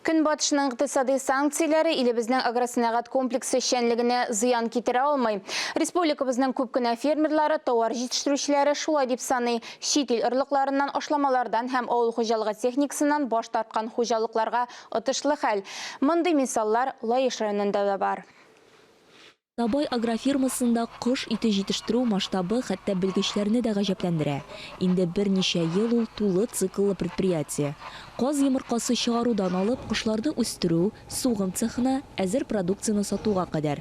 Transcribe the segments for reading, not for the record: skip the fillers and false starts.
Күн батышының иктисади санкциялары илебезнең агросәнәгать комплексы эшчәнлегенә зыян китерә алмый. Республикабызның күп кенә фермерлары, товар җитештерүчеләре шулай дип саный. Чит ил орлыкларыннан, ашламалардан һәм авыл хуҗалыгы техникасыннан баш тарткан хуҗалыкларга отышлы хәл. Мондый мисаллар Лаеш районында да бар. Табай агрофирмасында кыш ите җитештерү масштабы хәтта белгечләрне дә гаҗәпләндерә. Инде берничә ел ул тулы цикллы предприятие. Каз йомыркасы чыгарудан алып, кышларны үстерү, сугым цехына, әзер продукцияны сатуга кадәр.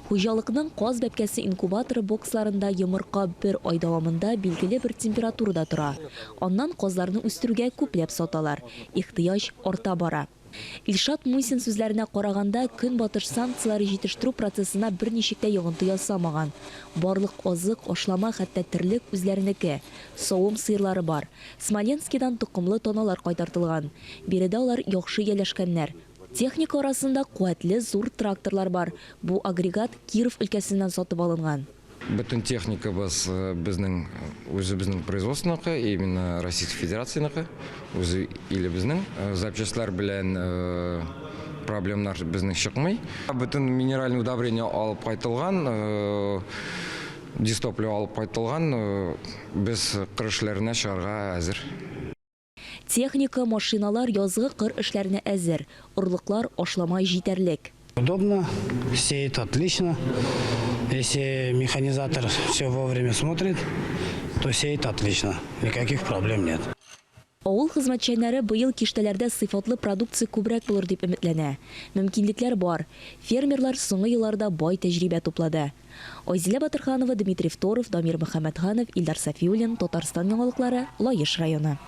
Хуҗалыкның каз бәбкәсе инкубаторы боксларында йомырка бер ай дәвамында билгеле бер температурада тора. Аннан казларны үстерүгә күпләп саталар. Ихтыяҗ арта бара. Илшат Мусин сүзләренә караганда, көн батыш санкциялары җитештерү процессына берничек тә йогынты ясамаган. Барлык азык, ашлама, хәтта терлек үзләренеке. Савым сыерлары бар. Смоленскидан тукымлы тоналар кайтартылган. Биредә алар яхшы яләшкәннәр. Техника арасында куәтле зур тракторлар бар. Бу агрегат Киров өлкәсеннән сатып алынган. Bütün техника bizning производственныкы, именно Российской Федерацияныкы, үзе иле безнең запчастлар белән проблемнар безнең чыкмый. Bütün минеральный удобрение алып кайтылган, дистопливо алып кайтылган, без кыр эшләренә чыгарга әзер. Техника, машиналар язгы кыр эшләренә әзер. Орлыклар ашламай җитәрлек. Удобно, сеет отлично. Если механизатор все вовремя смотрит, то сеет отлично. Никаких проблем нет. Авыл хезмәтчәннәре быел киштәләрдә сыйфатлы продукция күбрәк булыр дип өметләнә. Мөмкинлекләр бар. Фермерлар соңгы елларда бай тәҗрибә туплады. Айзилә Батырханова, Дмитрий Второв, Дамир Мөхәммәтханов, Илдар Сафиуллин, Татарстан яңалыклары, Лаеш районы.